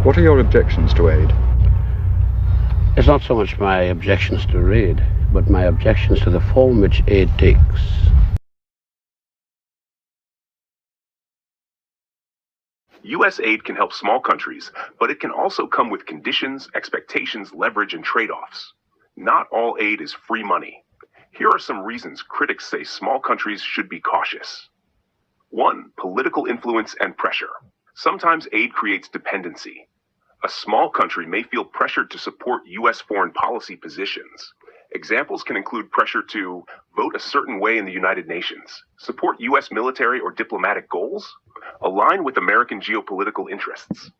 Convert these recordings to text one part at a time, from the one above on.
What are your objections to aid? It's not so much my objections to aid, but my objections to the form which aid takes. U.S. aid can help small countries, but it can also come with conditions, expectations, leverage, and trade-offs. Not all aid is free money. Here are some reasons critics say small countries should be cautious. 1. Political influence and pressure. Sometimes aid creates dependency. A small country may feel pressured to support U.S. foreign policy positions. Examples can include pressure to vote a certain way in the United Nations, support U.S. military or diplomatic goals, align with American geopolitical interests.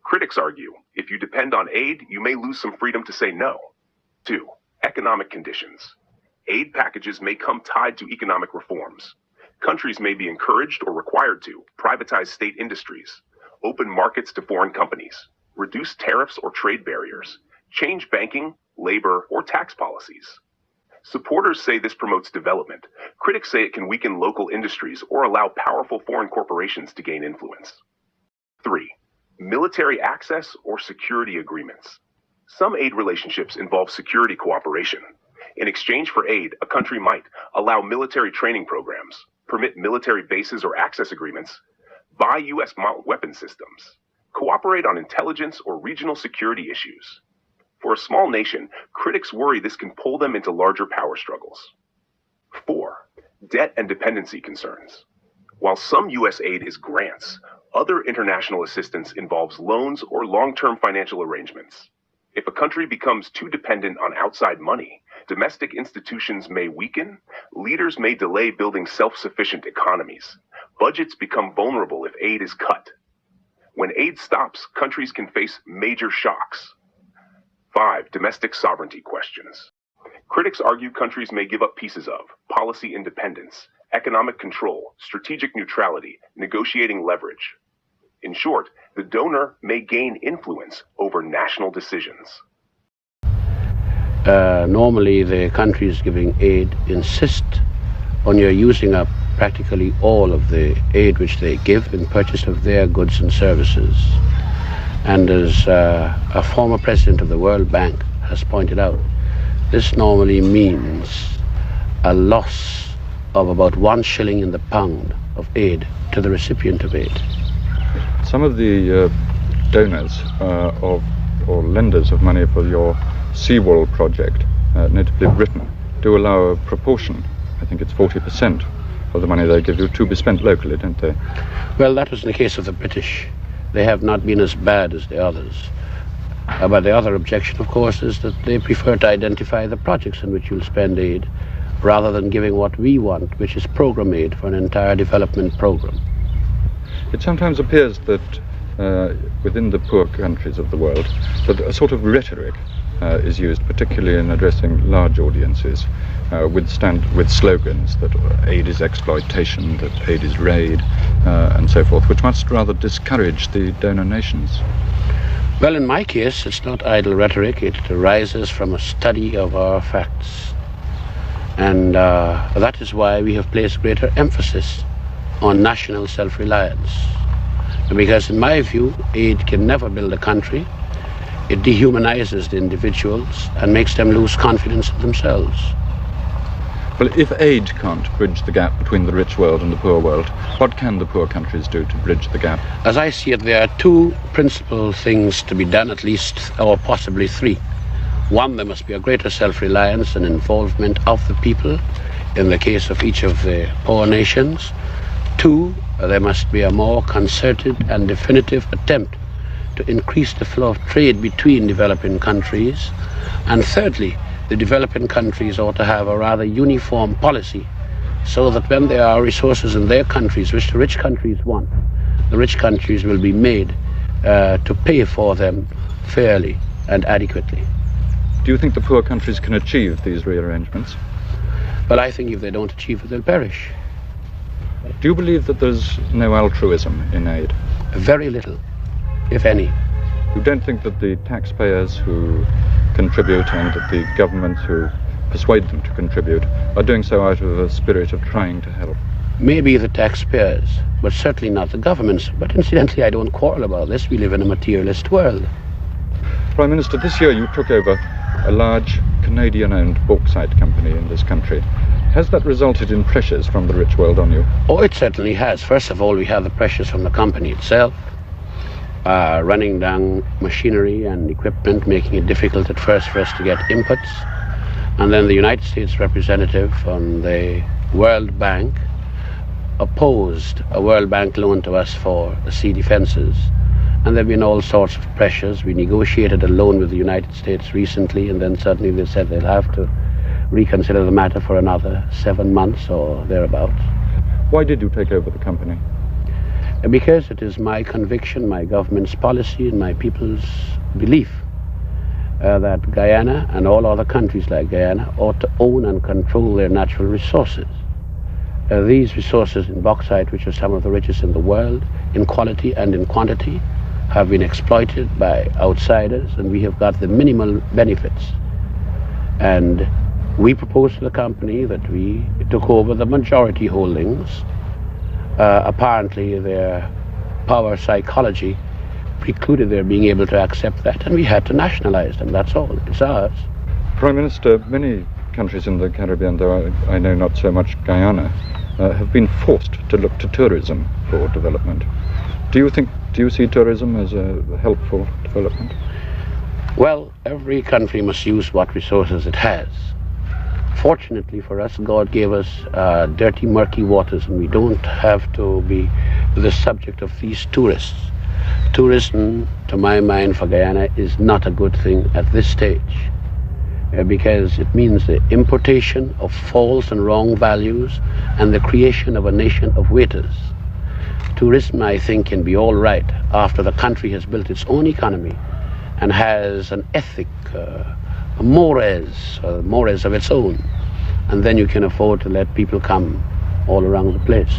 Critics argue, if you depend on aid, you may lose some freedom to say no. 2. Economic conditions. Aid packages may come tied to economic reforms. Countries may be encouraged or required to privatize state industries, open markets to foreign companies, reduce tariffs or trade barriers, change banking, labor, or tax policies. Supporters say this promotes development. Critics say it can weaken local industries or allow powerful foreign corporations to gain influence. 3. Military access or security agreements. Some aid relationships involve security cooperation. In exchange for aid, a country might allow military training programs, permit military bases or access agreements, buy U.S. weapon systems, cooperate on intelligence or regional security issues. For a small nation, critics worry this can pull them into larger power struggles. 4. Debt and dependency concerns. While some U.S. aid is grants, other international assistance involves loans or long-term financial arrangements. If a country becomes too dependent on outside money, domestic institutions may weaken, leaders may delay building self-sufficient economies, budgets become vulnerable if aid is cut. When aid stops, countries can face major shocks. 5. Domestic sovereignty questions. Critics argue countries may give up pieces of policy independence, economic control, strategic neutrality, negotiating leverage. In short, the donor may gain influence over national decisions. Normally, the countries giving aid insist on your using up practically all of the aid which they give in purchase of their goods and services. And as a former president of the World Bank has pointed out, this normally means a loss of about 1 shilling in the pound of aid to the recipient of aid. Some of the donors or lenders of money for your seawall project, notably Britain, do allow a proportion, I think it's 40% of the money they give you, to be spent locally, don't they? Well, that was in the case of the British. They have not been as bad as the others. But the other objection, of course, is that they prefer to identify the projects in which you'll spend aid rather than giving what we want, which is program aid for an entire development program. It sometimes appears that within the poor countries of the world, that a sort of rhetoric is used, particularly in addressing large audiences, with slogans that aid is exploitation, that aid is raid, and so forth, which must rather discourage the donor nations. Well, in my case, it's not idle rhetoric. It arises from a study of our facts. And that is why we have placed greater emphasis on national self-reliance. Because in my view, aid can never build a country. It dehumanizes the individuals and makes them lose confidence in themselves. Well, if aid can't bridge the gap between the rich world and the poor world, what can the poor countries do to bridge the gap? As I see it, there are 2 principal things to be done, at least, or possibly 3. 1, there must be a greater self-reliance and involvement of the people in the case of each of the poor nations. 2, there must be a more concerted and definitive attempt to increase the flow of trade between developing countries. And thirdly, the developing countries ought to have a rather uniform policy so that when there are resources in their countries which the rich countries want, the rich countries will be made to pay for them fairly and adequately. Do you think the poor countries can achieve these rearrangements? Well, I think if they don't achieve it, they'll perish. Do you believe that there's no altruism in aid? Very little, if any. You don't think that the taxpayers who contribute and that the governments who persuade them to contribute are doing so out of a spirit of trying to help? Maybe the taxpayers, but certainly not the governments. But incidentally, I don't quarrel about this. We live in a materialist world. Prime Minister, this year you took over a large Canadian-owned bauxite company in this country. Has that resulted in pressures from the rich world on you? Oh, it certainly has. First of all, we have the pressures from the company itself, running down machinery and equipment, making it difficult at first for us to get inputs. And then the United States representative on the World Bank opposed a World Bank loan to us for the sea defenses. And there have been all sorts of pressures. We negotiated a loan with the United States recently, and then suddenly they said they'll have to reconsider the matter for another 7 months or thereabouts. Why did you take over the company? Because it is my conviction, my government's policy, and my people's belief that Guyana and all other countries like Guyana ought to own and control their natural resources. These resources in bauxite, which are some of the richest in the world, in quality and in quantity, have been exploited by outsiders, and we have got the minimal benefits. And we proposed to the company that we took over the majority holdings. Apparently their power psychology precluded their being able to accept that, and we had to nationalize them. That's all. It's ours. Prime Minister, many countries in the Caribbean, though I know not so much Guyana, have been forced to look to tourism for development. Do you see tourism as a helpful development? Well, every country must use what resources it has. Fortunately for us, God gave us dirty, murky waters, and we don't have to be the subject of these tourists. Tourism, to my mind, for Guyana is not a good thing at this stage, because it means the importation of false and wrong values and the creation of a nation of waiters. Tourism, I think, can be all right after the country has built its own economy and has an ethic, a mores of its own, and then you can afford to let people come all around the place.